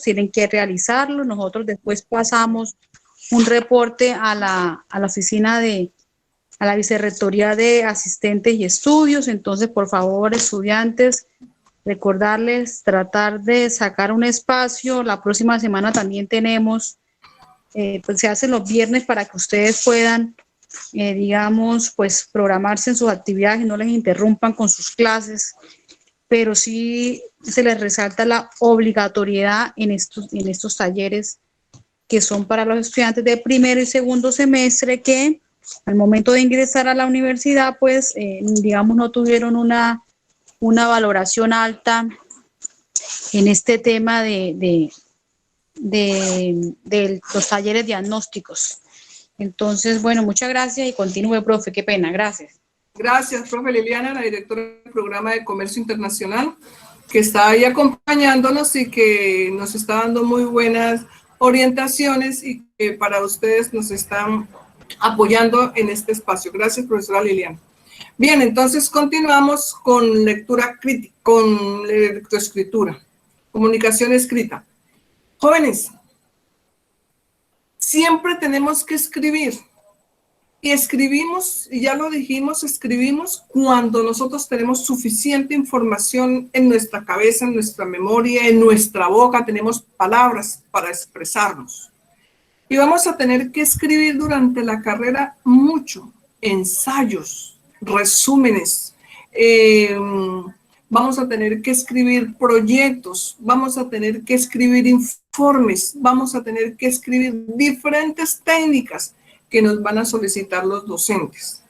tienen que realizarlo. Nosotros después pasamos un reporte a la oficina a la Vicerrectoría de Asistentes y Estudios. Entonces, por favor, estudiantes, recordarles tratar de sacar un espacio. La próxima semana también tenemos, pues se hace los viernes para que ustedes puedan, digamos, pues programarse en sus actividades y no les interrumpan con sus clases, pero sí se les resalta la obligatoriedad en estos talleres que son para los estudiantes de primero y segundo semestre que al momento de ingresar a la universidad, pues, digamos, no tuvieron una valoración alta en este tema de los talleres diagnósticos. Entonces, bueno, muchas gracias y continúe, profe. Qué pena, gracias. Gracias, profe Liliana, la directora del Programa de Comercio Internacional, que está ahí acompañándonos y que nos está dando muy buenas orientaciones y que para ustedes nos están apoyando en este espacio. Gracias, profesora Liliana. Bien, entonces continuamos con lectura crítica, con lectoescritura, comunicación escrita. Jóvenes, siempre tenemos que escribir. Y escribimos, y ya lo dijimos, escribimos cuando nosotros tenemos suficiente información en nuestra cabeza, en nuestra memoria, en nuestra boca, tenemos palabras para expresarnos. Y vamos a tener que escribir durante la carrera mucho, ensayos, resúmenes, vamos a tener que escribir proyectos, vamos a tener que escribir informes, vamos a tener que escribir diferentes técnicas que nos van a solicitar los docentes.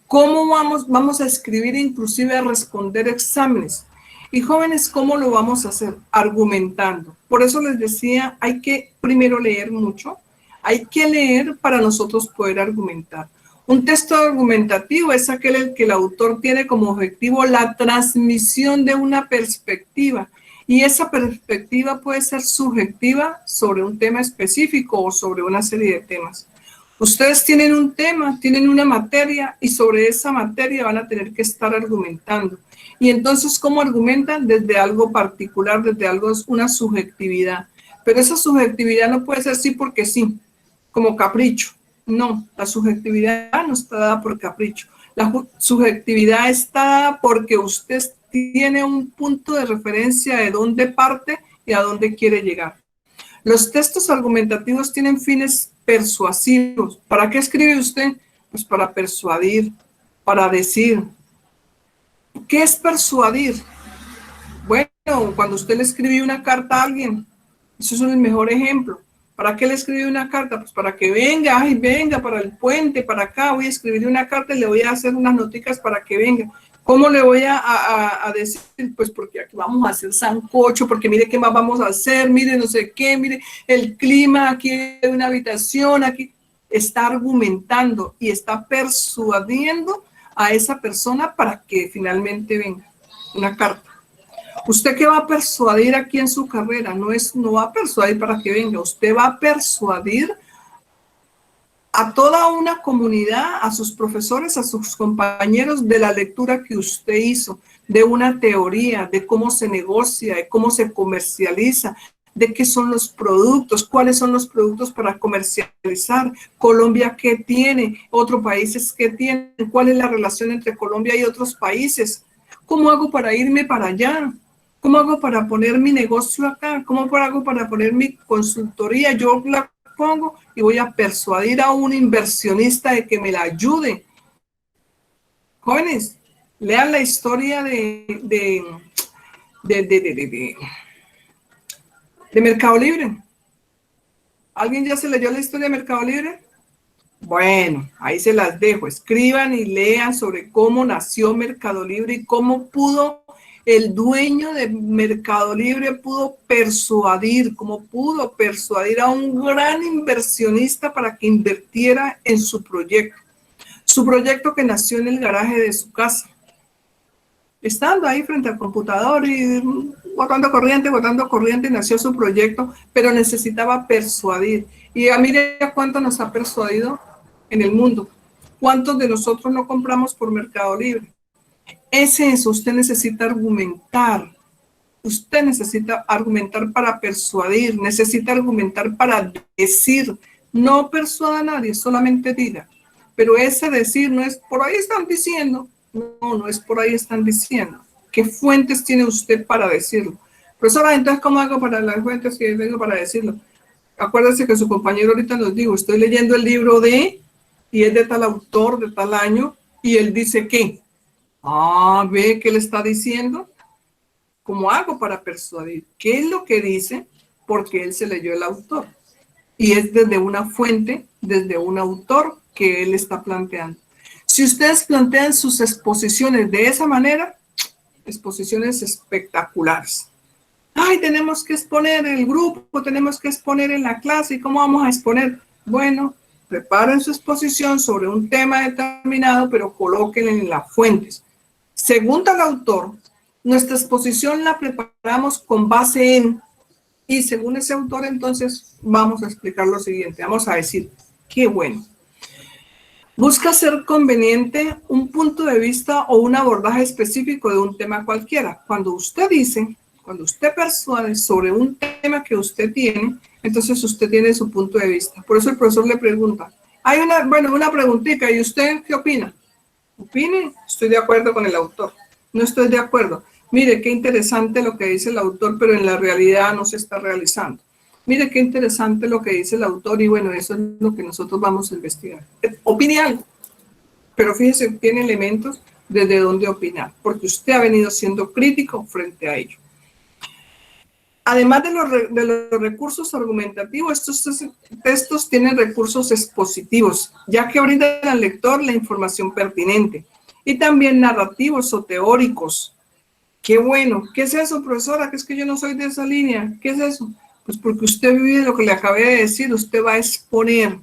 ¿Cómo vamos a escribir, inclusive a responder exámenes? Y jóvenes, ¿cómo lo vamos a hacer? Argumentando. Por eso les decía, hay que primero leer mucho, hay que leer para nosotros poder argumentar. Un texto argumentativo es aquel en que el autor tiene como objetivo la transmisión de una perspectiva. Y esa perspectiva puede ser subjetiva sobre un tema específico o sobre una serie de temas. Ustedes tienen un tema, tienen una materia y sobre esa materia van a tener que estar argumentando. Y entonces, ¿cómo argumentan? Desde algo particular, desde algo, una subjetividad. Pero esa subjetividad no puede ser sí porque sí, como capricho. No, la subjetividad no está dada por capricho. La subjetividad está dada porque usted tiene un punto de referencia de dónde parte y a dónde quiere llegar. Los textos argumentativos tienen fines persuasivos. ¿Para qué escribe usted? Pues para persuadir, para decir. ¿Qué es persuadir? Bueno, cuando usted le escribe una carta a alguien, eso es el mejor ejemplo. ¿Para qué le escribe una carta? Pues para que venga, ay, venga para el puente, para acá, voy a escribir una carta y le voy a hacer unas noticas para que venga. ¿Cómo le voy a decir? Pues porque aquí vamos a hacer sancocho, porque mire qué más vamos a hacer, mire no sé qué, mire el clima, aquí hay una habitación, aquí. Está argumentando y está persuadiendo a esa persona para que finalmente venga una carta. ¿Usted qué va a persuadir aquí en su carrera? No va a persuadir para que venga, usted va a persuadir a toda una comunidad, a sus profesores, a sus compañeros de la lectura que usted hizo, de una teoría, de cómo se negocia, de cómo se comercializa, de qué son los productos, cuáles son los productos para comercializar, Colombia qué tiene, otros países qué tienen, cuál es la relación entre Colombia y otros países, cómo hago para irme para allá, cómo hago para poner mi negocio acá, cómo hago para poner mi consultoría, yo la pongo y voy a persuadir a un inversionista de que me la ayude. Jóvenes, lean la historia de Mercado Libre. ¿Alguien ya se leyó la historia de Mercado Libre? Bueno, ahí se las dejo. Escriban y lean sobre cómo nació Mercado Libre y cómo pudo el dueño de Mercado Libre cómo pudo persuadir a un gran inversionista para que invirtiera en su proyecto. Su proyecto que nació en el garaje de su casa. Estando ahí frente al computador y botando corriente, nació su proyecto, pero necesitaba persuadir. Y mire cuánto nos ha persuadido en el mundo. ¿Cuántos de nosotros no compramos por Mercado Libre? Es eso, usted necesita argumentar. Usted necesita argumentar para persuadir, necesita argumentar para decir. No persuada a nadie, solamente diga. Pero ese decir no es por ahí están diciendo. No, no es por ahí están diciendo. ¿Qué fuentes tiene usted para decirlo? Profesora, entonces, ¿cómo hago para las fuentes que tengo para decirlo? Acuérdese que su compañero ahorita nos dijo, estoy leyendo el libro de, y es de tal autor, de tal año, y él dice ¿qué? Ah, ¿ve qué le está diciendo? ¿Cómo hago para persuadir? ¿Qué es lo que dice? Porque él se leyó el autor. Y es desde una fuente, desde un autor que él está planteando. Si ustedes plantean sus exposiciones de esa manera, exposiciones espectaculares. Ay, tenemos que exponer en el grupo, tenemos que exponer en la clase. ¿Y cómo vamos a exponer? Bueno, preparen su exposición sobre un tema determinado, pero colóquenla en las fuentes. Según tal autor, nuestra exposición la preparamos con base en, y según ese autor, entonces vamos a explicar lo siguiente. Vamos a decir, qué bueno. Busca ser conveniente un punto de vista o un abordaje específico de un tema cualquiera. Cuando usted dice, cuando usted persuade sobre un tema que usted tiene, entonces usted tiene su punto de vista. Por eso el profesor le pregunta, hay una preguntita, ¿y usted qué opina? Opine, estoy de acuerdo con el autor. No estoy de acuerdo. Mire, qué interesante lo que dice el autor, pero en la realidad no se está realizando. Mire, qué interesante lo que dice el autor y bueno, eso es lo que nosotros vamos a investigar. Opine algo, pero fíjese, tiene elementos desde donde opinar, porque usted ha venido siendo crítico frente a ello. Además de los recursos argumentativos, estos textos tienen recursos expositivos, ya que brindan al lector la información pertinente, y también narrativos o teóricos. Qué bueno. ¿Qué es eso, profesora? Que es que yo no soy de esa línea. ¿Qué es eso? Pues porque usted vive lo que le acabé de decir, usted va a exponer,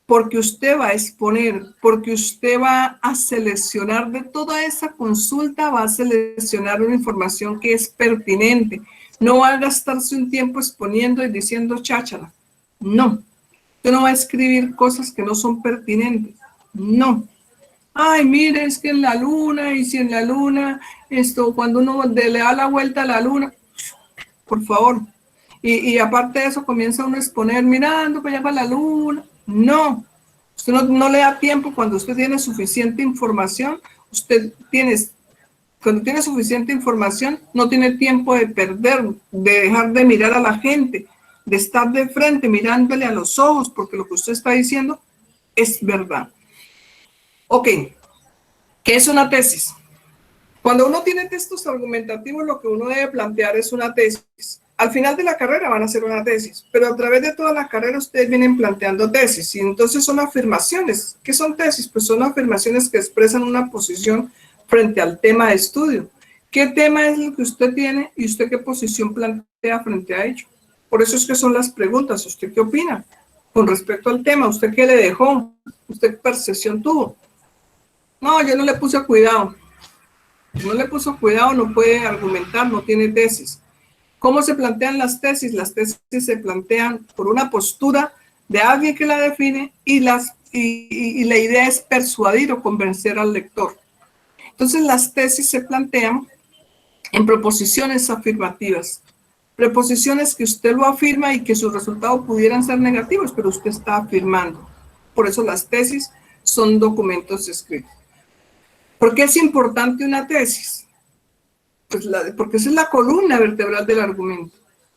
porque usted va a exponer, porque usted va a seleccionar de toda esa consulta, va a seleccionar una información que es pertinente. No va a gastarse un tiempo exponiendo y diciendo cháchara. No. Usted no va a escribir cosas que no son pertinentes. No. Ay, mire, es que en la luna, y si en la luna, cuando uno le da la vuelta a la luna, por favor. Y aparte de eso, comienza uno a exponer, mirando para allá para la luna. No. Usted no le da tiempo cuando usted tiene suficiente información. Cuando tiene suficiente información, no tiene tiempo de perder, de dejar de mirar a la gente, de estar de frente mirándole a los ojos, porque lo que usted está diciendo es verdad. Ok, ¿qué es una tesis? Cuando uno tiene textos argumentativos, lo que uno debe plantear es una tesis. Al final de la carrera van a hacer una tesis, pero a través de toda la carrera ustedes vienen planteando tesis, y entonces son afirmaciones. ¿Qué son tesis? Pues son afirmaciones que expresan una posición frente al tema de estudio. ¿Qué tema es el que usted tiene y usted qué posición plantea frente a ello? Por eso es que son las preguntas. ¿Usted qué opina con respecto al tema? ¿Usted qué le dejó? ¿Usted qué percepción tuvo? No, yo no le puse cuidado. No le puso cuidado, no puede argumentar, no tiene tesis. ¿Cómo se plantean las tesis? Las tesis se plantean por una postura de alguien que la define y la idea es persuadir o convencer al lector. Entonces las tesis se plantean en proposiciones afirmativas. Preposiciones que usted lo afirma y que sus resultados pudieran ser negativos, pero usted está afirmando. Por eso las tesis son documentos escritos. ¿Por qué es importante una tesis? Pues porque esa es la columna vertebral del argumento.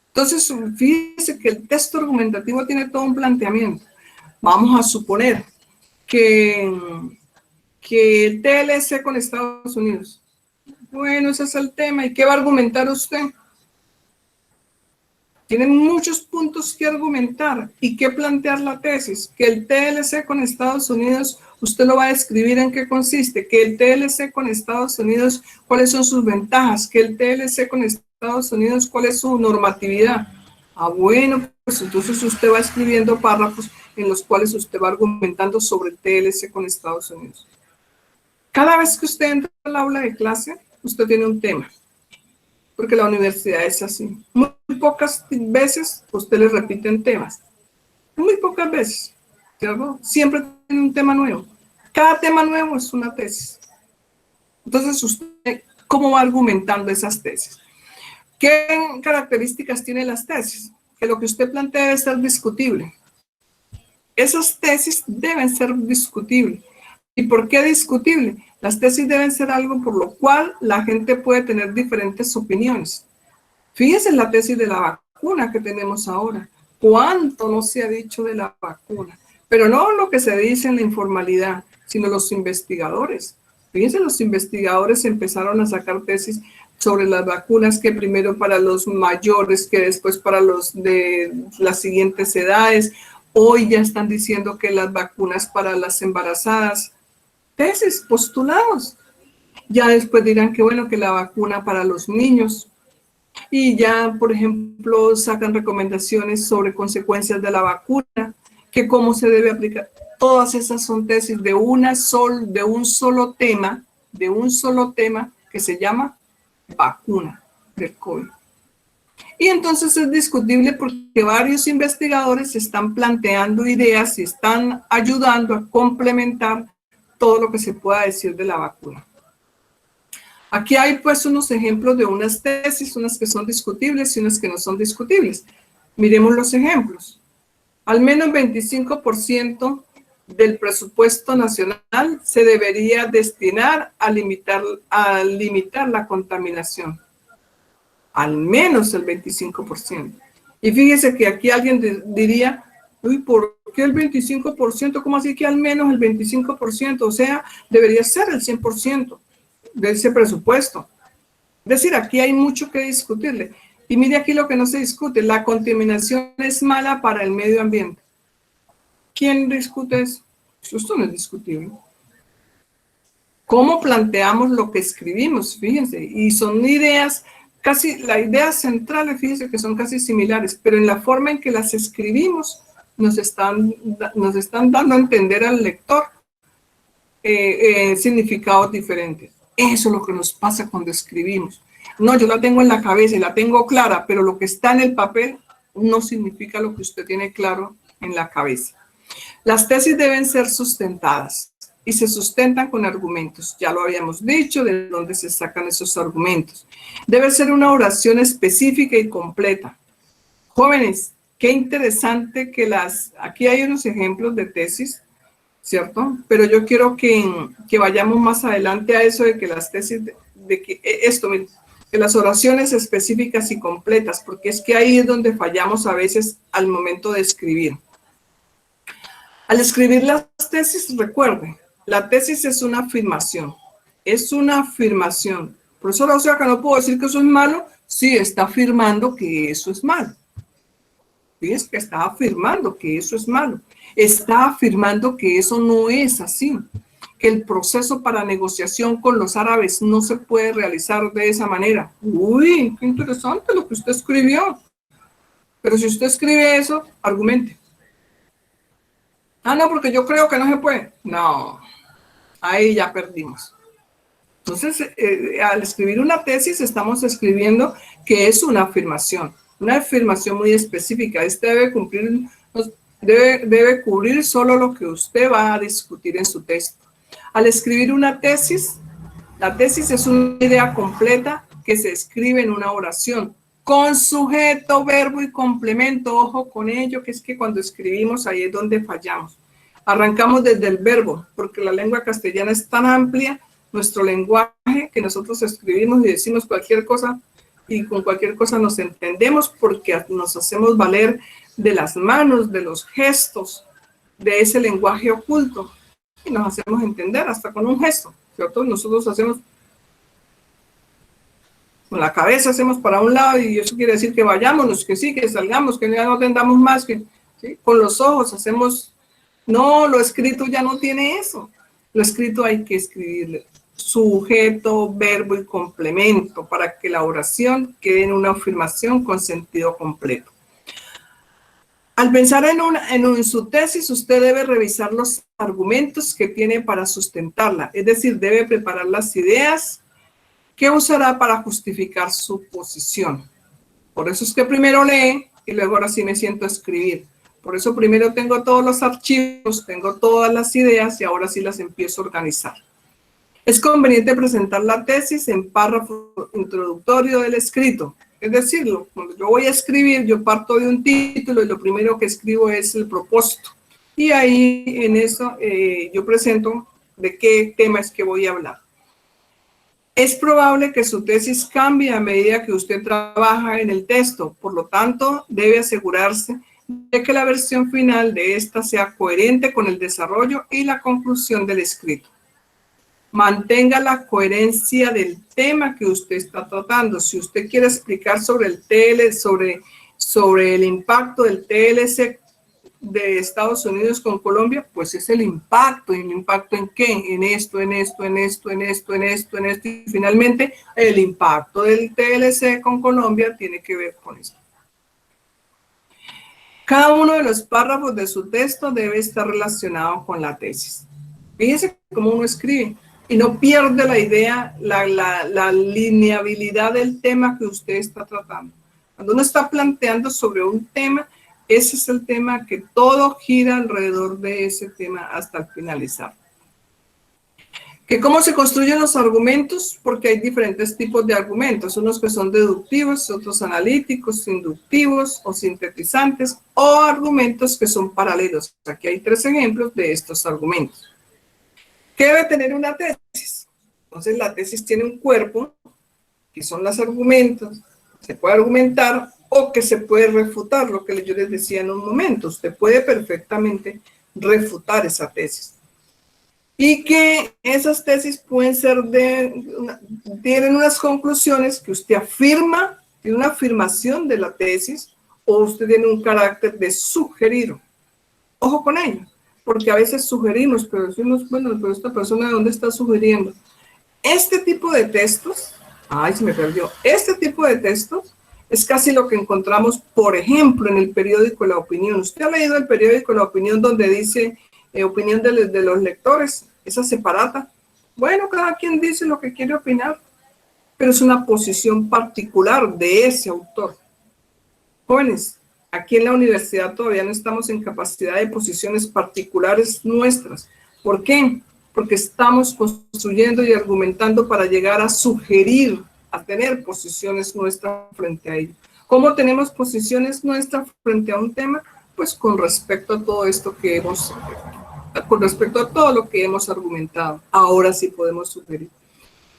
Entonces, fíjese que el texto argumentativo tiene todo un planteamiento. Vamos a suponer que el TLC con Estados Unidos. Bueno, ese es el tema. ¿Y qué va a argumentar usted? Tiene muchos puntos que argumentar y que plantear la tesis. Que el TLC con Estados Unidos, usted lo va a describir en qué consiste. Que el TLC con Estados Unidos, cuáles son sus ventajas. Que el TLC con Estados Unidos, cuál es su normatividad. Ah, bueno, pues entonces usted va escribiendo párrafos en los cuales usted va argumentando sobre el TLC con Estados Unidos. Cada vez que usted entra al aula de clase, usted tiene un tema. Porque la universidad es así. Muy pocas veces usted le repiten temas. Muy pocas veces. ¿Cierto? Siempre tiene un tema nuevo. Cada tema nuevo es una tesis. Entonces, usted, ¿cómo va argumentando esas tesis? ¿Qué características tienen las tesis? Que lo que usted plantea debe ser discutible. Esas tesis deben ser discutibles. ¿Y por qué discutible? Las tesis deben ser algo por lo cual la gente puede tener diferentes opiniones. Fíjense en la tesis de la vacuna que tenemos ahora. ¿Cuánto no se ha dicho de la vacuna? Pero no lo que se dice en la informalidad, sino los investigadores. Fíjense, los investigadores empezaron a sacar tesis sobre las vacunas, que primero para los mayores, que después para los de las siguientes edades. Hoy ya están diciendo que las vacunas para las embarazadas. Tesis, postulados. Ya después dirán que bueno, que la vacuna para los niños. Y ya, por ejemplo, sacan recomendaciones sobre consecuencias de la vacuna, que cómo se debe aplicar. Todas esas son tesis de un solo tema que se llama vacuna del COVID. Y entonces es discutible porque varios investigadores están planteando ideas y están ayudando a complementar todo lo que se pueda decir de la vacuna. Aquí hay pues unos ejemplos de unas tesis, unas que son discutibles y unas que no son discutibles. Miremos los ejemplos. Al menos 25% del presupuesto nacional se debería destinar a limitar la contaminación. Al menos el 25%. Y fíjese que aquí alguien diría, uy, ¿por qué el 25%? ¿Cómo así que al menos el 25%? O sea, debería ser el 100% de ese presupuesto. Es decir, aquí hay mucho que discutirle. Y mire aquí lo que no se discute, la contaminación es mala para el medio ambiente. ¿Quién discute eso? Esto no es discutible. ¿Cómo planteamos lo que escribimos? Fíjense, y son ideas, casi las ideas centrales, fíjense que son casi similares, pero en la forma en que las escribimos nos están dando a entender al lector significados diferentes. Eso es lo que nos pasa cuando escribimos. No, yo la tengo en la cabeza y la tengo clara, pero lo que está en el papel no significa lo que usted tiene claro en la cabeza. Las tesis deben ser sustentadas y se sustentan con argumentos. Ya lo habíamos dicho, de dónde se sacan esos argumentos. Debe ser una oración específica y completa. Jóvenes, qué interesante que aquí hay unos ejemplos de tesis, ¿cierto? Pero yo quiero que vayamos más adelante a eso de que las tesis, que las oraciones específicas y completas, porque es que ahí es donde fallamos a veces al momento de escribir. Al escribir las tesis, recuerde, la tesis es una afirmación. Es una afirmación. Profesora, o sea que no puedo decir que eso es malo. Sí, está afirmando que eso es malo. ¿Ves? Que está afirmando que eso es malo. Está afirmando que eso no es así. Que el proceso para negociación con los árabes no se puede realizar de esa manera. Uy, qué interesante lo que usted escribió. Pero si usted escribe eso, argumente. Ah, no, porque yo creo que no se puede. No, ahí ya perdimos. Entonces, al escribir una tesis, estamos escribiendo que es una afirmación muy específica. Debe cubrir solo lo que usted va a discutir en su texto. Al escribir una tesis, la tesis es una idea completa que se escribe en una oración, con sujeto, verbo y complemento. Ojo con ello, que es que cuando escribimos ahí es donde fallamos. Arrancamos desde el verbo, porque la lengua castellana es tan amplia, nuestro lenguaje, que nosotros escribimos y decimos cualquier cosa, y con cualquier cosa nos entendemos porque nos hacemos valer de las manos, de los gestos, de ese lenguaje oculto, y nos hacemos entender hasta con un gesto, ¿cierto? Nosotros hacemos con la cabeza, hacemos para un lado y eso quiere decir que vayámonos, que sí, que salgamos, que ya no tendamos más, que ¿sí? Con los ojos hacemos, no, lo escrito ya no tiene eso, lo escrito hay que escribirle sujeto, verbo y complemento para que la oración quede en una afirmación con sentido completo. Al pensar en su tesis, usted debe revisar los argumentos que tiene para sustentarla, es decir, debe preparar las ideas que usará para justificar su posición. Por eso es que primero lee y luego ahora sí me siento a escribir. Por eso primero tengo todos los archivos, tengo todas las ideas y ahora sí las empiezo a organizar. Es conveniente presentar la tesis en párrafo introductorio del escrito. Es decir, cuando yo voy a escribir, yo parto de un título y lo primero que escribo es el propósito. Y ahí en eso yo presento de qué tema es que voy a hablar. Es probable que su tesis cambie a medida que usted trabaja en el texto, por lo tanto, debe asegurarse de que la versión final de esta sea coherente con el desarrollo y la conclusión del escrito. Mantenga la coherencia del tema que usted está tratando. Si usted quiere explicar sobre el sobre el impacto del TLC de Estados Unidos con Colombia, pues es el impacto. ¿Y el impacto en qué? En esto, en esto, en esto, en esto, en esto, en esto. Y finalmente, el impacto del TLC con Colombia tiene que ver con esto. Cada uno de los párrafos de su texto debe estar relacionado con la tesis. Fíjense cómo uno escribe y no pierde la idea, la lineabilidad del tema que usted está tratando. Cuando uno está planteando sobre un tema, ese es el tema que todo gira alrededor de ese tema hasta el finalizar. ¿Que cómo se construyen los argumentos? Porque hay diferentes tipos de argumentos, unos que son deductivos, otros analíticos, inductivos o sintetizantes, o argumentos que son paralelos. Aquí hay 3 ejemplos de estos argumentos. ¿Qué debe tener una tesis? Entonces la tesis tiene un cuerpo, que son los argumentos, se puede argumentar o que se puede refutar, lo que yo les decía en un momento. Usted puede perfectamente refutar esa tesis. Y que esas tesis pueden ser tienen unas conclusiones que usted afirma, tiene una afirmación de la tesis, o usted tiene un carácter de sugerir. Ojo con ello, porque a veces sugerimos, pero decimos, bueno, pero esta persona, ¿de dónde está sugiriendo? Este tipo de textos, ay, se me perdió, este tipo de textos es casi lo que encontramos, por ejemplo, en el periódico La Opinión. Usted ha leído el periódico La Opinión donde dice opinión de los lectores, esa separata. Bueno, cada quien dice lo que quiere opinar, pero es una posición particular de ese autor. Jóvenes, aquí en la universidad todavía no estamos en capacidad de posiciones particulares nuestras. ¿Por qué? Porque estamos construyendo y argumentando para llegar a sugerir, a tener posiciones nuestras frente a ello. ¿Cómo tenemos posiciones nuestras frente a un tema? Pues con respecto a todo esto que con respecto a todo lo que hemos argumentado. Ahora sí podemos sugerir.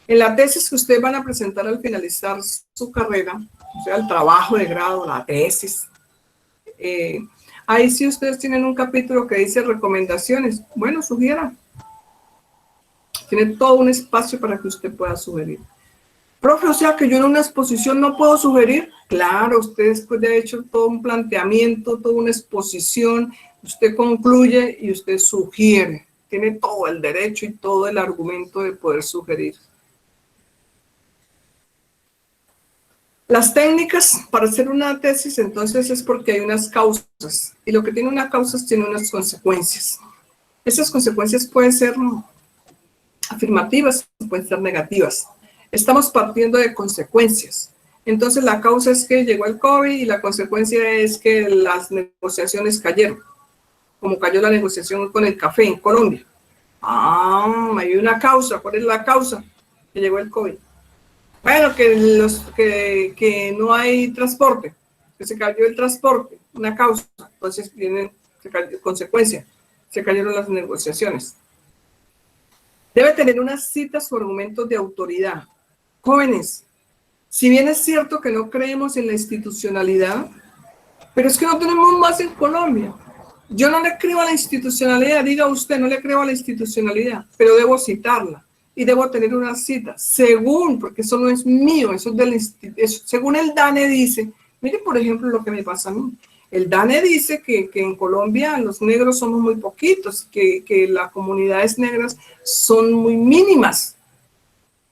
En la tesis que ustedes van a presentar al finalizar su carrera, o sea, el trabajo de grado, la tesis, ahí sí ustedes tienen un capítulo que dice recomendaciones. Bueno, sugieran. Tiene todo un espacio para que usted pueda sugerir. Profe, o sea que yo en una exposición no puedo sugerir. Claro, usted después de haber hecho todo un planteamiento, toda una exposición, usted concluye y usted sugiere. Tiene todo el derecho y todo el argumento de poder sugerir. Las técnicas para hacer una tesis, entonces, es porque hay unas causas. Y lo que tiene una causa tiene unas consecuencias. Esas consecuencias pueden ser afirmativas, pueden ser negativas. Estamos partiendo de consecuencias. Entonces, la causa es que llegó el COVID y la consecuencia es que las negociaciones cayeron, como cayó la negociación con el café en Colombia. Hay una causa. ¿Cuál es la causa? Que llegó el COVID. Bueno, que no hay transporte, que se cayó el transporte, una causa. Entonces, viene consecuencia, se cayeron las negociaciones. Debe tener unas citas o argumentos de autoridad. Jóvenes, si bien es cierto que no creemos en la institucionalidad, pero es que no tenemos más en Colombia. Yo no le creo a la institucionalidad, diga usted, no le creo a la institucionalidad, pero debo citarla y debo tener una cita, según, porque eso no es mío, eso es según el DANE dice, mire por ejemplo lo que me pasa a mí. El DANE dice que en Colombia los negros somos muy poquitos, que las comunidades negras son muy mínimas,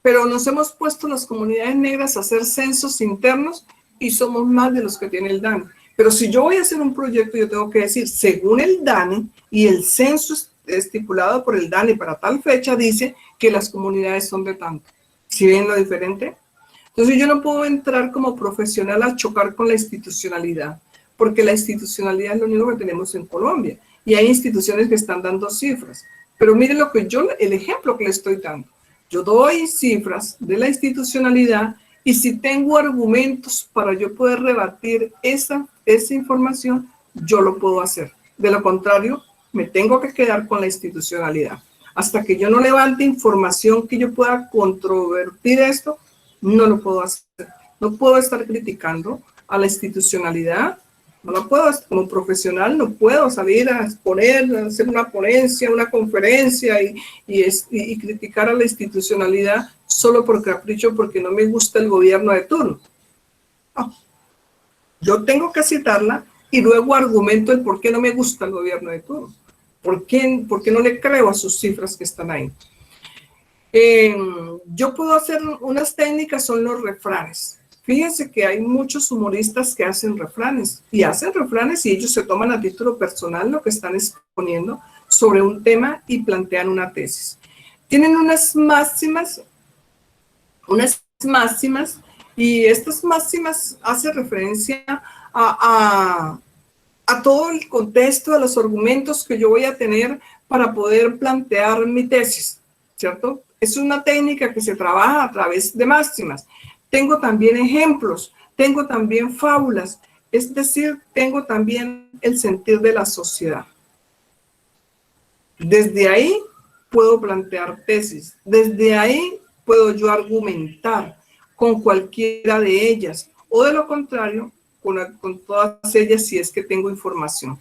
pero nos hemos puesto las comunidades negras a hacer censos internos y somos más de los que tiene el DANE. Pero si yo voy a hacer un proyecto, yo tengo que decir, según el DANE y el censo estipulado por el DANE para tal fecha, dice que las comunidades son de tanto. ¿Sí ven lo diferente? Entonces yo no puedo entrar como profesional a chocar con la institucionalidad, porque la institucionalidad es lo único que tenemos en Colombia. Y hay instituciones que están dando cifras. Pero miren el ejemplo que le estoy dando. Yo doy cifras de la institucionalidad Y si tengo argumentos para yo poder rebatir esa información, yo lo puedo hacer. De lo contrario, me tengo que quedar con la institucionalidad. Hasta que yo no levante información que yo pueda controvertir esto, no lo puedo hacer. No puedo estar criticando a la institucionalidad. No lo puedo, como profesional, no puedo salir a exponer, a hacer una ponencia, una conferencia y criticar a la institucionalidad solo por capricho, porque no me gusta el gobierno de turno. No. Yo tengo que citarla y luego argumento el por qué no me gusta el gobierno de turno. ¿Por qué no le creo a sus cifras que están ahí? Yo puedo hacer unas técnicas, son los refranes. Fíjense que hay muchos humoristas que hacen refranes y ellos se toman a título personal lo que están exponiendo sobre un tema y plantean una tesis. Tienen unas máximas y estas máximas hacen referencia a todo el contexto de los argumentos que yo voy a tener para poder plantear mi tesis, ¿cierto? Es una técnica que se trabaja a través de máximas. Tengo también ejemplos, tengo también fábulas, es decir, tengo también el sentir de la sociedad. Desde ahí puedo plantear tesis, desde ahí puedo yo argumentar con cualquiera de ellas, o de lo contrario, con todas ellas si es que tengo información.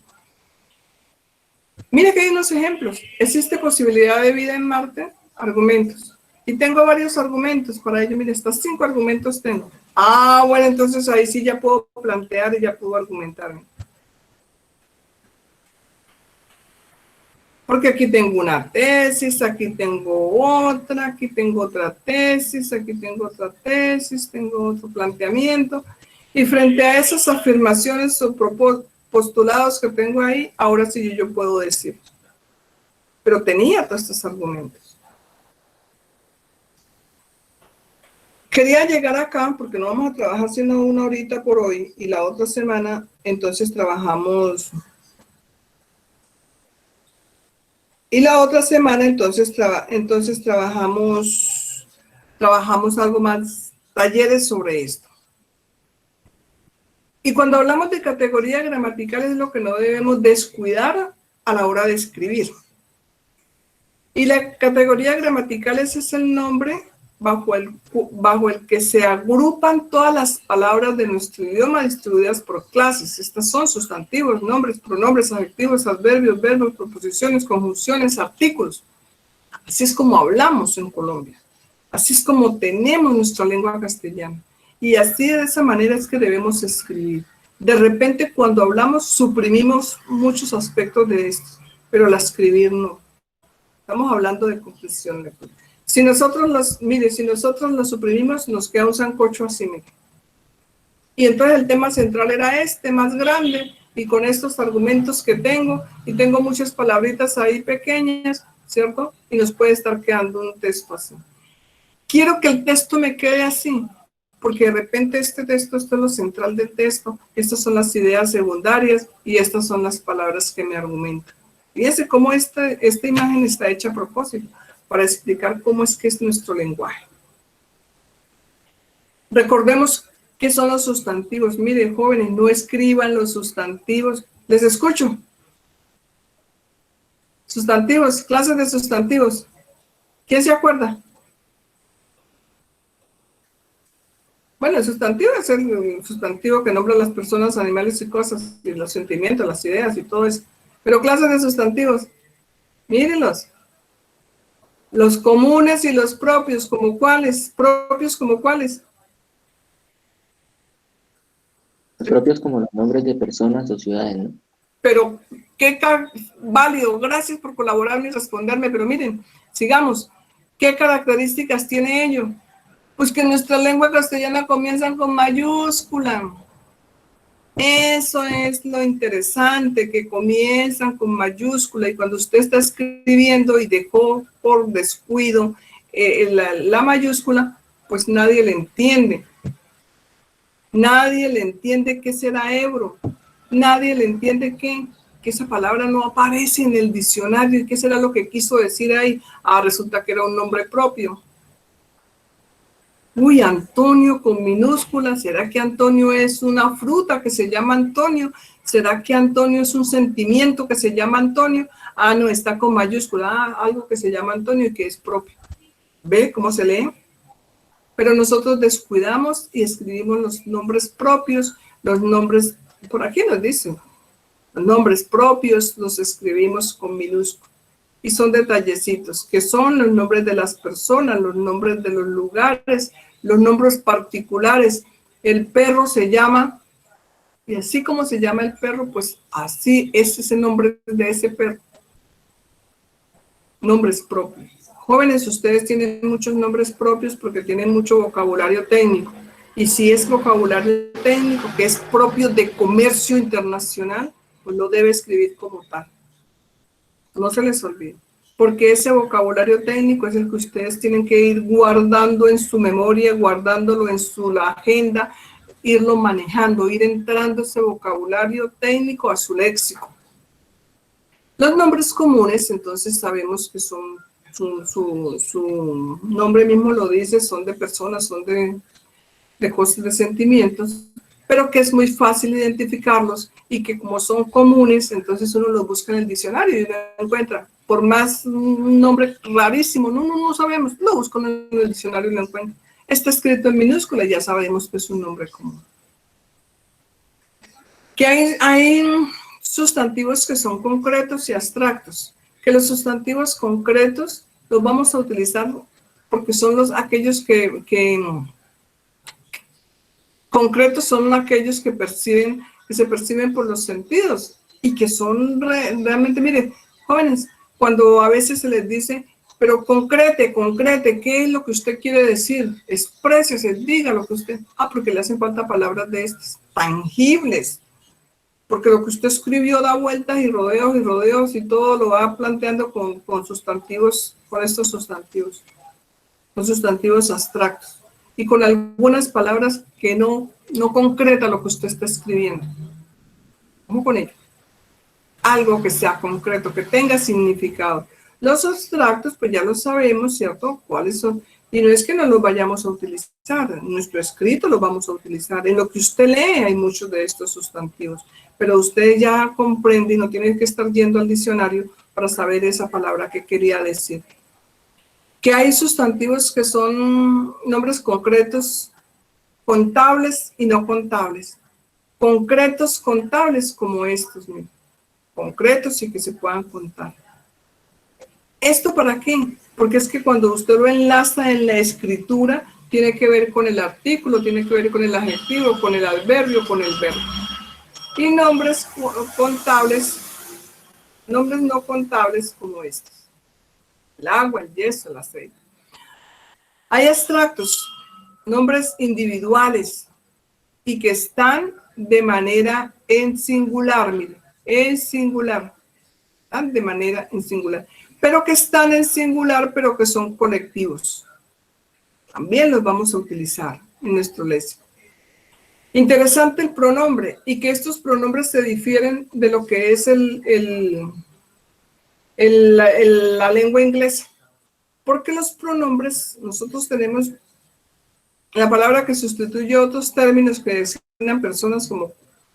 Mira que hay unos ejemplos. ¿Existe posibilidad de vida en Marte? Argumentos. Y tengo varios argumentos para ello. Mira, estos 5 argumentos tengo. Ah, bueno, entonces ahí sí ya puedo plantear y ya puedo argumentarme. Porque aquí tengo una tesis, aquí tengo otra, aquí tengo otra tesis, aquí tengo otra tesis, tengo otro planteamiento. Y frente a esas afirmaciones o postulados que tengo ahí, ahora sí yo puedo decir. Pero tenía todos estos argumentos. Quería llegar acá porque no vamos a trabajar sino una horita por hoy y la otra semana entonces trabajamos. Y la otra semana entonces trabajamos algo más, talleres sobre esto. Y cuando hablamos de categoría gramatical es lo que no debemos descuidar a la hora de escribir. Y la categoría gramatical ese es el nombre bajo el que se agrupan todas las palabras de nuestro idioma distribuidas por clases. Estas son sustantivos, nombres, pronombres, adjetivos, adverbios, verbos, proposiciones, conjunciones, artículos. Así es como hablamos en Colombia. Así es como tenemos nuestra lengua castellana. Y así de esa manera es que debemos escribir. De repente cuando hablamos suprimimos muchos aspectos de esto, pero al escribir no. Estamos hablando de comprensión lectura. Si nosotros los suprimimos, nos queda un sancocho así. Y entonces el tema central era este, más grande, y con estos argumentos que tengo, y tengo muchas palabritas ahí pequeñas, ¿cierto? Y nos puede estar quedando un texto así. Quiero que el texto me quede así, porque de repente este texto, esto es lo central del texto, estas son las ideas secundarias, y estas son las palabras que me argumentan. Fíjense cómo esta imagen está hecha a propósito, para explicar cómo es que es nuestro lenguaje. Recordemos qué son los sustantivos. Miren, jóvenes, no escriban los sustantivos. Les escucho. Sustantivos, clases de sustantivos. ¿Quién se acuerda? Bueno, el sustantivo es el sustantivo que nombra a las personas, animales y cosas, y los sentimientos, las ideas y todo eso. Pero clases de sustantivos, mírenlos. Los comunes y los propios, ¿como cuáles? Propios, ¿como cuáles? Los propios como los nombres de personas o ciudades, ¿no? Pero, qué válido, gracias por colaborarme y responderme, pero miren, sigamos. ¿Qué características tiene ello? Pues que nuestra lengua castellana comienzan con mayúscula. Eso es lo interesante, que comienzan con mayúscula, y cuando usted está escribiendo y dejó por descuido la mayúscula, pues nadie le entiende. Nadie le entiende qué será Ebro. Nadie le entiende que esa palabra no aparece en el diccionario. ¿Y qué será lo que quiso decir ahí? Ah, resulta que era un nombre propio. Uy, Antonio con minúscula. ¿Será que Antonio es una fruta que se llama Antonio? ¿Será que Antonio es un sentimiento que se llama Antonio? Ah, no, está con mayúscula. Ah, algo que se llama Antonio y que es propio. ¿Ve cómo se lee? Pero nosotros descuidamos y escribimos los nombres propios, los nombres, por aquí nos dicen, los nombres propios los escribimos con minúscula. Y son detallecitos, que son los nombres de las personas, los nombres de los lugares, los nombres particulares. El perro se llama, y así como se llama el perro, pues así es ese nombre de ese perro. Nombres propios. Jóvenes, ustedes tienen muchos nombres propios porque tienen mucho vocabulario técnico. Y si es vocabulario técnico que es propio de comercio internacional, pues lo debe escribir como tal. No se les olvide, porque ese vocabulario técnico es el que ustedes tienen que ir guardando en su memoria, guardándolo en su agenda, irlo manejando, ir entrando ese vocabulario técnico a su léxico. Los nombres comunes, entonces sabemos que son, su nombre mismo lo dice, son de personas, son de cosas, de sentimientos, pero que es muy fácil identificarlos y que como son comunes, entonces uno los busca en el diccionario y uno encuentra, por más un nombre rarísimo, no sabemos, lo busco en el diccionario y lo encuentro. Está escrito en minúscula, ya sabemos que es un nombre común. Que hay sustantivos que son concretos y abstractos, que los sustantivos concretos los vamos a utilizar porque son aquellos que concretos son aquellos que se perciben por los sentidos y que son realmente, miren, jóvenes, cuando a veces se les dice, pero concrete, ¿qué es lo que usted quiere decir? Exprésiese, diga lo que usted, porque le hacen falta palabras de estas, tangibles, porque lo que usted escribió da vueltas y rodeos y todo lo va planteando con sustantivos, con estos sustantivos, con sustantivos abstractos y con algunas palabras que no concreta lo que usted está escribiendo. ¿Cómo con ello? Algo que sea concreto, que tenga significado. Los abstractos, pues ya lo sabemos, ¿cierto? ¿Cuáles son? Y no es que no los vayamos a utilizar, en nuestro escrito los vamos a utilizar. En lo que usted lee hay muchos de estos sustantivos, pero usted ya comprende y no tiene que estar yendo al diccionario para saber esa palabra que quería decir. Que hay sustantivos que son nombres concretos, contables y no contables. Concretos, contables como estos, miren. Concretos y que se puedan contar. ¿Esto para qué? Porque es que cuando usted lo enlaza en la escritura, tiene que ver con el artículo, tiene que ver con el adjetivo, con el adverbio, con el verbo. Y nombres contables, nombres no contables como estos. El agua, el yeso, el aceite. Hay abstractos, nombres individuales y que están de manera en singular, mire, en singular, están de manera en singular, pero que están en singular, pero que son colectivos. También los vamos a utilizar en nuestro léxico. Interesante el pronombre y que estos pronombres se difieren de lo que es la lengua inglesa. Porque los pronombres, nosotros tenemos la palabra que sustituye otros términos que designan personas como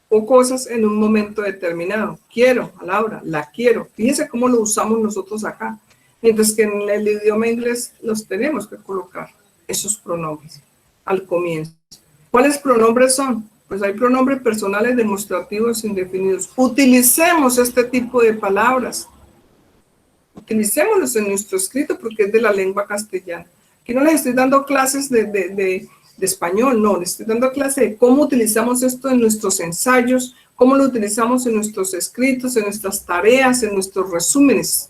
o cosas en un momento determinado. Quiero, a Laura, la quiero. Fíjense cómo lo usamos nosotros acá. Mientras que en el idioma inglés los tenemos que colocar, esos pronombres, al comienzo. ¿Cuáles pronombres son? Pues hay pronombres personales demostrativos indefinidos. Utilicemos este tipo de palabras. Utilicémoslos en nuestro escrito porque es de la lengua castellana. Aquí no les estoy dando clases de español, no, les estoy dando clase de cómo utilizamos esto en nuestros ensayos, cómo lo utilizamos en nuestros escritos, en nuestras tareas, en nuestros resúmenes.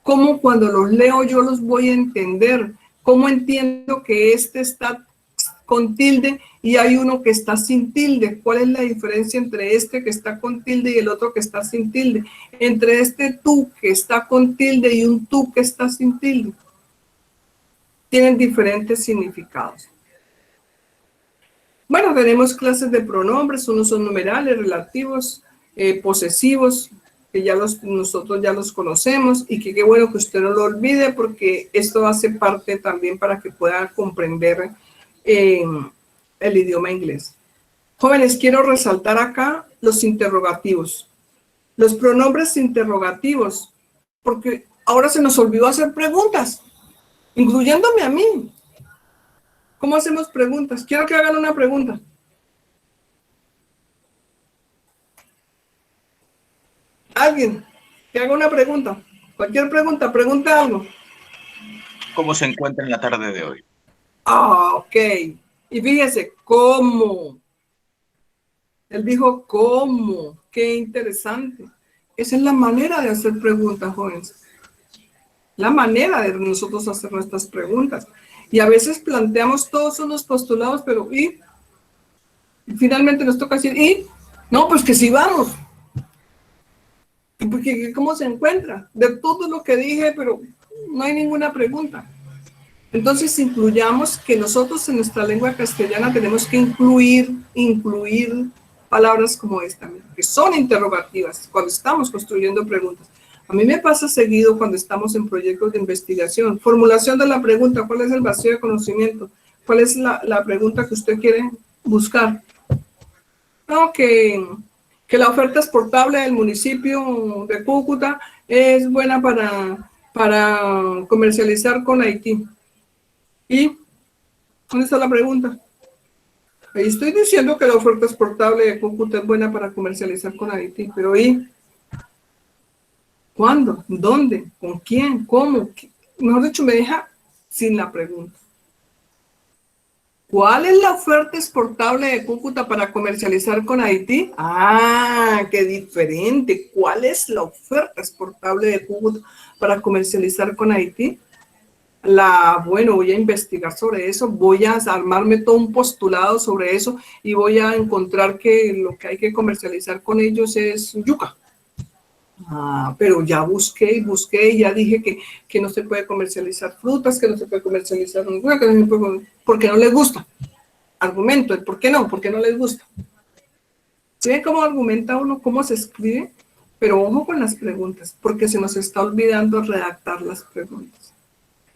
Cómo cuando los leo yo los voy a entender, cómo entiendo que este está con tilde y hay uno que está sin tilde. ¿Cuál es la diferencia entre este que está con tilde y el otro que está sin tilde? Entre este tú que está con tilde y un tú que está sin tilde. Tienen diferentes significados. Bueno, tenemos clases de pronombres, unos son numerales, relativos, posesivos, que nosotros ya los conocemos y que qué bueno que usted no lo olvide porque esto hace parte también para que pueda comprender el idioma inglés. Jóvenes, quiero resaltar acá los interrogativos, los pronombres interrogativos, porque ahora se nos olvidó hacer preguntas, incluyéndome a mí. ¿Cómo hacemos preguntas? Quiero que hagan una pregunta. Alguien que haga una pregunta. Cualquier pregunta, pregunta algo. ¿Cómo se encuentra en la tarde de hoy? Ah, ok. Y fíjese, ¿cómo? Él dijo, ¿cómo? Qué interesante. Esa es la manera de hacer preguntas, jóvenes. La manera de nosotros hacer nuestras preguntas. Y a veces planteamos todos unos postulados, pero ¿y? Y finalmente nos toca decir, ¿y? No, pues que sí vamos. Porque ¿cómo se encuentra? De todo lo que dije, pero no hay ninguna pregunta. Entonces incluyamos que nosotros en nuestra lengua castellana tenemos que incluir palabras como esta, que son interrogativas cuando estamos construyendo preguntas. A mí me pasa seguido cuando estamos en proyectos de investigación. Formulación de la pregunta, ¿cuál es el vacío de conocimiento? ¿Cuál es la pregunta que usted quiere buscar? No, que la oferta exportable del municipio de Cúcuta es buena para comercializar con Haití. ¿Y dónde está la pregunta? Ahí estoy diciendo que la oferta exportable de Cúcuta es buena para comercializar con Haití, pero ¿y cuándo? ¿Dónde? ¿Con quién? ¿Cómo? Mejor dicho, me deja sin la pregunta. ¿Cuál es la oferta exportable de Cúcuta para comercializar con Haití? Ah, qué diferente. ¿Cuál es la oferta exportable de Cúcuta para comercializar con Haití? Bueno, voy a investigar sobre eso, voy a armarme todo un postulado sobre eso y voy a encontrar que lo que hay que comercializar con ellos es yuca. Ah, pero ya busqué y ya dije que no se puede comercializar frutas, que no se puede comercializar ninguna, que no se puede, porque no les gusta. Argumento, ¿el por qué no? Porque no les gusta. ¿Sí ven cómo argumenta uno, cómo se escribe? Pero ojo con las preguntas, porque se nos está olvidando redactar las preguntas.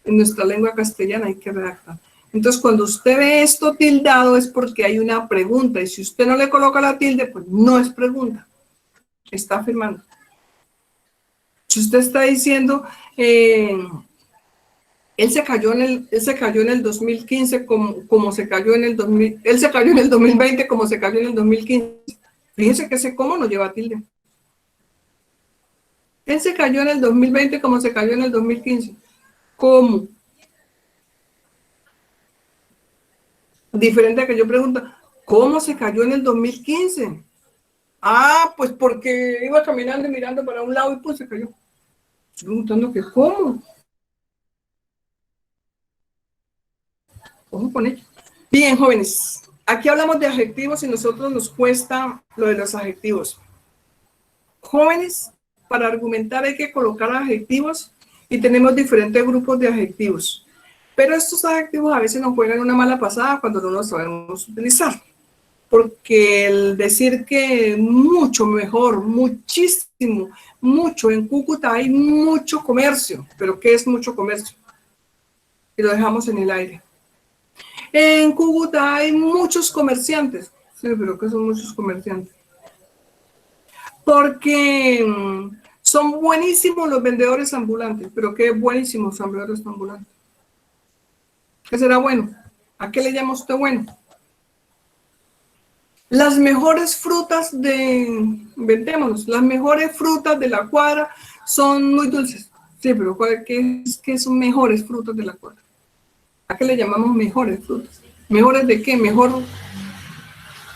En nuestra lengua castellana hay que redactar. Entonces, cuando usted ve esto tildado es porque hay una pregunta, y si usted no le coloca la tilde, pues no es pregunta. Está afirmando. Si usted está diciendo, él se cayó en el 2015 como se cayó en el 2000, él se cayó en el 2020 como se cayó en el 2015. Fíjense que ese cómo no lleva tilde. Él se cayó en el 2020 como se cayó en el 2015. ¿Cómo? Diferente a que yo pregunto, ¿cómo se cayó en el 2015? Ah, pues porque iba caminando y mirando para un lado y pues se cayó. Estoy preguntando que ¿cómo? Ojo con ello. Bien, jóvenes, aquí hablamos de adjetivos y nosotros nos cuesta lo de los adjetivos. Jóvenes, para argumentar hay que colocar adjetivos y tenemos diferentes grupos de adjetivos. Pero estos adjetivos a veces nos juegan una mala pasada cuando no los sabemos utilizar. Porque el decir que mucho mejor, muchísimo, mucho, en Cúcuta hay mucho comercio, pero ¿qué es mucho comercio? Y lo dejamos en el aire. En Cúcuta hay muchos comerciantes. Sí, pero ¿qué son muchos comerciantes? Porque son buenísimos los vendedores ambulantes, pero ¿qué buenísimos vendedores ambulantes? ¿Qué será bueno? ¿A qué le llama usted bueno? Las mejores frutas inventémonos, las mejores frutas de la cuadra son muy dulces. Sí, pero ¿qué son mejores frutas de la cuadra? ¿A qué le llamamos mejores frutas? ¿Mejores de qué? Mejor.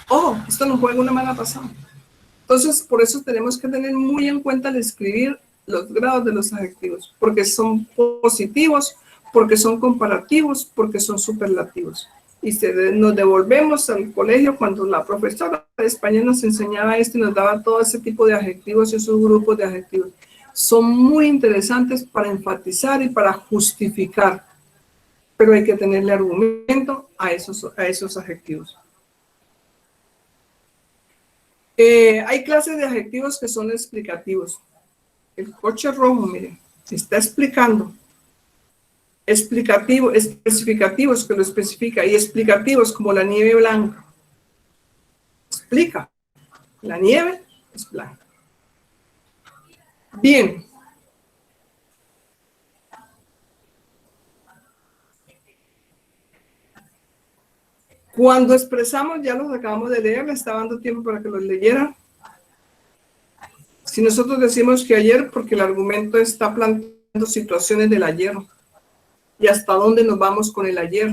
Ojo, esto nos juega una mala pasada. Entonces, por eso tenemos que tener muy en cuenta al escribir los grados de los adjetivos, porque son positivos, porque son comparativos, porque son superlativos. Y nos devolvemos al colegio cuando la profesora de español nos enseñaba esto y nos daba todo ese tipo de adjetivos y esos grupos de adjetivos. Son muy interesantes para enfatizar y para justificar, pero hay que tenerle argumento a esos adjetivos. Hay clases de adjetivos que son explicativos. El coche rojo, miren, está explicando. Explicativo, especificativos que lo especifica y explicativos como la nieve blanca. Explica. La nieve es blanca. Bien. Cuando expresamos, ya los acabamos de leer, le estaba dando tiempo para que los leyeran. Si nosotros decimos que ayer, porque el argumento está planteando situaciones del ayer. Y hasta dónde nos vamos con el ayer.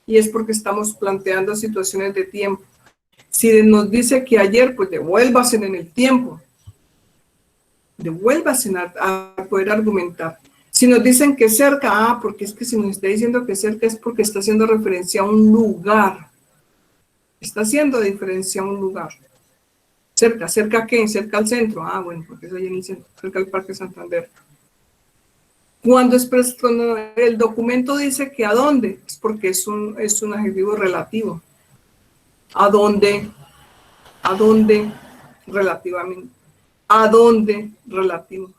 Y es porque estamos planteando situaciones de tiempo. Si nos dice que ayer, pues devuélvase en el tiempo. Devuélvase a poder argumentar. Si nos dicen que cerca, porque es que si nos está diciendo que cerca es porque está haciendo referencia a un lugar. Está haciendo diferencia a un lugar. Cerca, ¿cerca a qué? Cerca al centro. Bueno, porque es ahí en el centro, cerca al Parque Santander. Cuando el documento dice que a dónde, es porque es un adjetivo relativo. ¿A dónde? ¿A dónde? Relativamente. ¿A dónde? Relativo.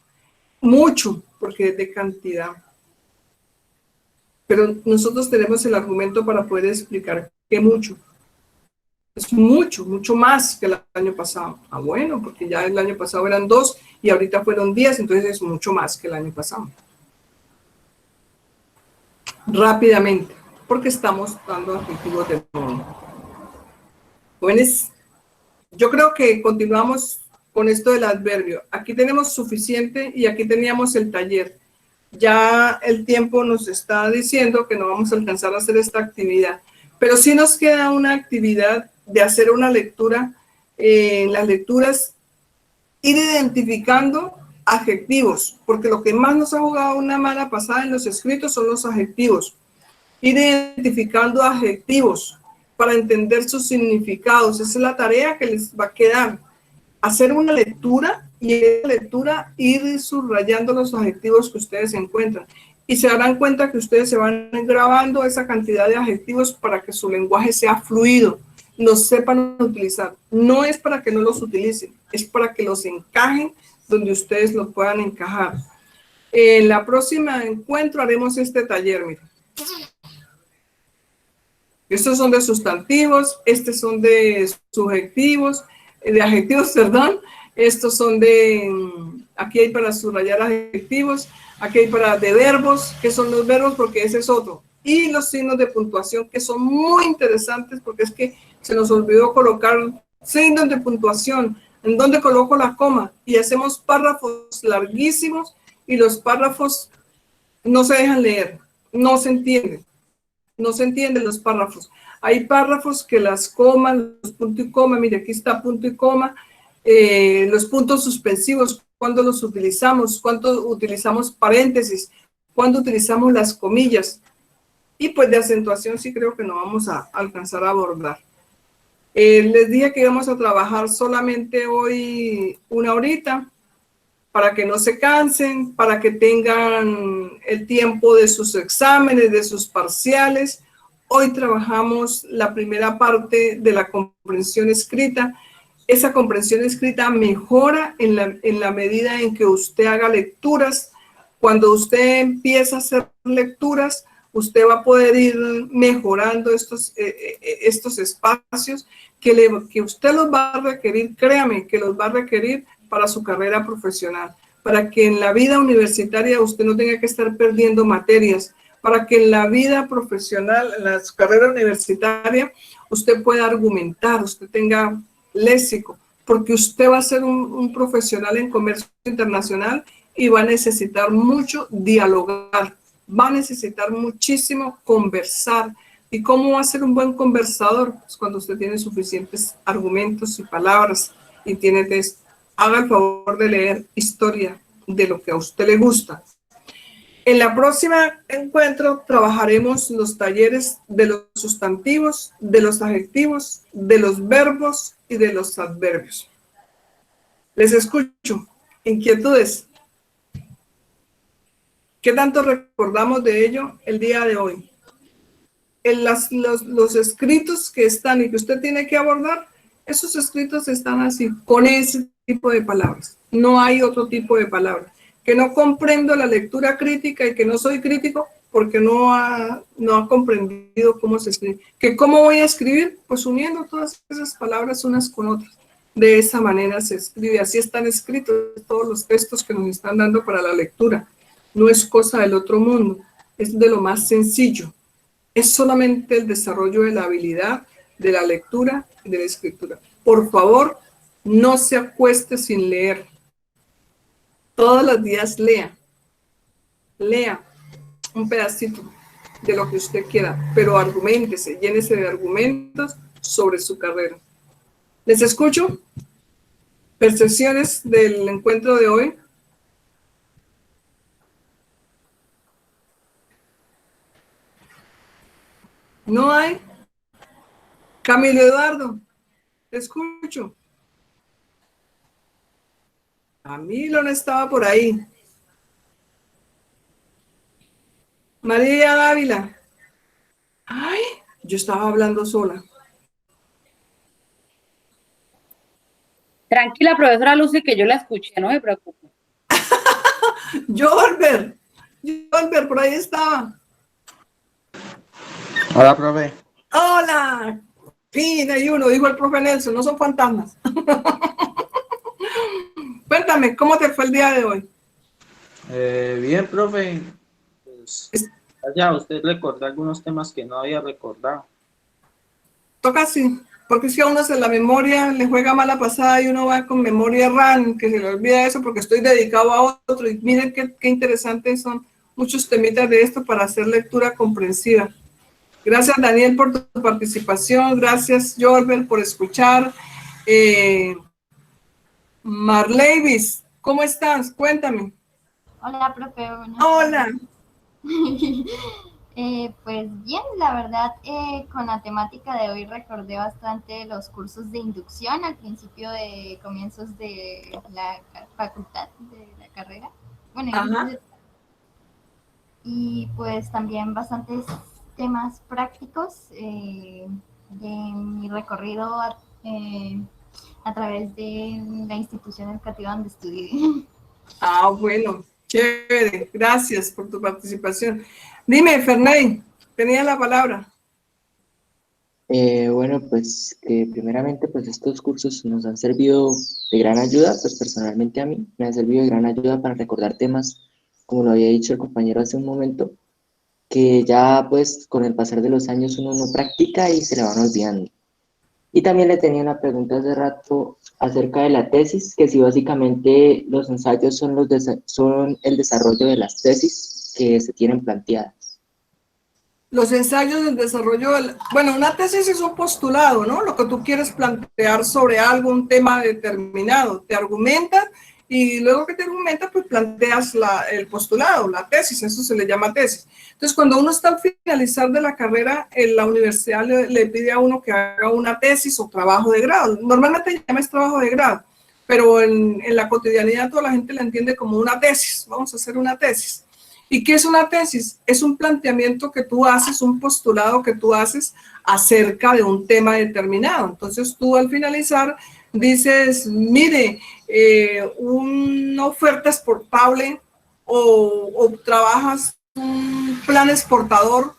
Mucho, porque es de cantidad. Pero nosotros tenemos el argumento para poder explicar que mucho. Es mucho, mucho más que el año pasado. Bueno, porque ya el año pasado eran 2 y ahorita fueron 10, entonces es mucho más que el año pasado. Rápidamente, porque estamos dando adjetivos de modo. Jóvenes, yo creo que continuamos con esto del adverbio. Aquí tenemos suficiente y aquí teníamos el taller. Ya el tiempo nos está diciendo que no vamos a alcanzar a hacer esta actividad, pero sí nos queda una actividad de hacer una lectura. En las lecturas, ir identificando adjetivos, porque lo que más nos ha jugado una mala pasada en los escritos son los adjetivos. Ir identificando adjetivos para entender sus significados. Esa es la tarea que les va a quedar. Hacer una lectura y en la lectura ir subrayando los adjetivos que ustedes encuentran. Y se darán cuenta que ustedes se van grabando esa cantidad de adjetivos para que su lenguaje sea fluido, los sepan utilizar. No es para que no los utilicen, es para que los encajen donde ustedes los puedan encajar. En la próxima encuentro haremos este taller, miren. Estos son de sustantivos, estos son de subjetivos, de adjetivos, perdón. Estos son de, aquí hay para subrayar adjetivos, aquí hay para de verbos, que son los verbos porque ese es otro. Y los signos de puntuación que son muy interesantes porque es que se nos olvidó colocar signos de puntuación, en donde coloco la coma y hacemos párrafos larguísimos y los párrafos no se dejan leer, no se entienden. No se entienden los párrafos. Hay párrafos que las comas, los puntos y coma, mire, aquí está punto y coma, los puntos suspensivos, cuando los utilizamos, cuando utilizamos paréntesis, cuando utilizamos las comillas. Y pues de acentuación sí creo que no vamos a alcanzar a abordar. Les dije que íbamos a trabajar solamente hoy una horita, para que no se cansen, para que tengan el tiempo de sus exámenes, de sus parciales. Hoy trabajamos la primera parte de la comprensión escrita. Esa comprensión escrita mejora en la medida en que usted haga lecturas. Cuando usted empieza a hacer lecturas, usted va a poder ir mejorando estos espacios que usted los va a requerir, créame, que los va a requerir para su carrera profesional, para que en la vida universitaria usted no tenga que estar perdiendo materias, para que en la vida profesional, en la carrera universitaria, usted pueda argumentar, usted tenga léxico, porque usted va a ser un profesional en comercio internacional y va a necesitar mucho dialogar, va a necesitar muchísimo conversar. ¿Y cómo va a ser un buen conversador? Pues cuando usted tiene suficientes argumentos y palabras y tiene texto. Haga el favor de leer historia de lo que a usted le gusta. En la próxima encuentro trabajaremos los talleres de los sustantivos, de los adjetivos, de los verbos y de los adverbios. Les escucho. ¿Inquietudes? ¿Qué tanto recordamos de ello el día de hoy? En los escritos que están y que usted tiene que abordar, Esos escritos están así, con ese tipo de palabras. No hay otro tipo de palabras. Que no comprendo la lectura crítica y que no soy crítico porque no ha comprendido cómo se escribe. ¿Que cómo voy a escribir? Pues uniendo todas esas palabras unas con otras. De esa manera se escribe. Así están escritos todos los textos que nos están dando para la lectura. No es cosa del otro mundo. Es de lo más sencillo. Es solamente el desarrollo de la habilidad, de la lectura y de la escritura. Por favor, no se acueste sin leer. Todos los días lea. Lea un pedacito de lo que usted quiera, pero arguméntese, llénese de argumentos sobre su carrera. ¿Les escucho? ¿Percepciones del encuentro de hoy? ¿No hay? Camilo Eduardo, te escucho. Camilo no estaba por ahí. María Dávila. Ay, yo estaba hablando sola. Tranquila, profesora Lucy, que yo la escuché, no me preocupe. Jolbert, por ahí estaba. Hola, profe. Hola. Fin, hay uno, dijo el profe Nelson, no son fantasmas. Cuéntame, ¿cómo te fue el día de hoy? Bien, profe. Pues, ya usted recordó algunos temas que no había recordado. Toca así, porque si a uno se la memoria le juega mala pasada y uno va con memoria RAM, que se le olvida eso porque estoy dedicado a otro. Y miren qué interesantes son muchos temitas de esto para hacer lectura comprensiva. Gracias, Daniel, por tu participación. Gracias, Jolbert, por escuchar. Marleivis, ¿cómo estás? Cuéntame. Hola, profe. Hola. Pues bien, la verdad, con la temática de hoy recordé bastante los cursos de inducción al principio de comienzos de la facultad, de la carrera. Bueno, y pues también bastantes temas prácticos de mi recorrido a través de la institución educativa donde estudié. Ah, bueno, chévere. Gracias por tu participación. Dime, Ferney, tenía la palabra. Bueno, pues que primeramente pues estos cursos nos han servido de gran ayuda, pues personalmente a mí me han servido de gran ayuda para recordar temas, como lo había dicho el compañero hace un momento, que ya pues con el pasar de los años uno no practica y se le van olvidando. Y también le tenía una pregunta hace rato acerca de la tesis, que si básicamente los ensayos son el desarrollo de las tesis que se tienen planteadas. Los ensayos del desarrollo, bueno, una tesis es un postulado, ¿no? Lo que tú quieres plantear sobre algo, un tema determinado, te argumentas y luego que te argumentas, pues planteas el postulado, la tesis, eso se le llama tesis. Entonces, cuando uno está al finalizar de la carrera, la universidad le pide a uno que haga una tesis o trabajo de grado. Normalmente llamas trabajo de grado, pero en la cotidianidad toda la gente la entiende como una tesis. Vamos a hacer una tesis. ¿Y qué es una tesis? Es un planteamiento que tú haces, un postulado que tú haces acerca de un tema determinado. Entonces tú al finalizar dices, mire, una oferta exportable o trabajas un plan exportador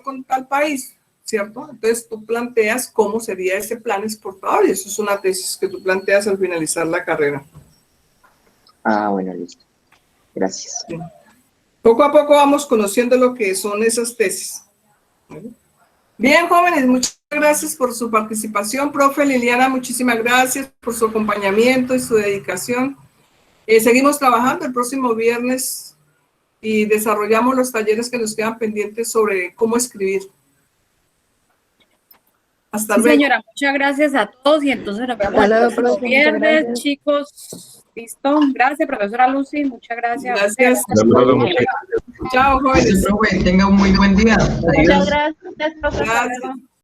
con tal país, ¿cierto? Entonces tú planteas cómo sería ese plan exportador y eso es una tesis que tú planteas al finalizar la carrera. Ah, bueno, listo. Gracias. Sí. Poco a poco vamos conociendo lo que son esas tesis. Bien, jóvenes, muchas gracias por su participación. Profe Liliana, muchísimas gracias por su acompañamiento y su dedicación. Seguimos trabajando el próximo viernes y desarrollamos los talleres que nos quedan pendientes sobre cómo escribir. Hasta luego. Señora, muchas gracias a todos y entonces nos vemos el próximo viernes, chicos. Listo, gracias, profesora Lucy, muchas gracias. Gracias. Chao, jóvenes. Tenga un muy buen día. Muchas gracias, profesora. Gracias.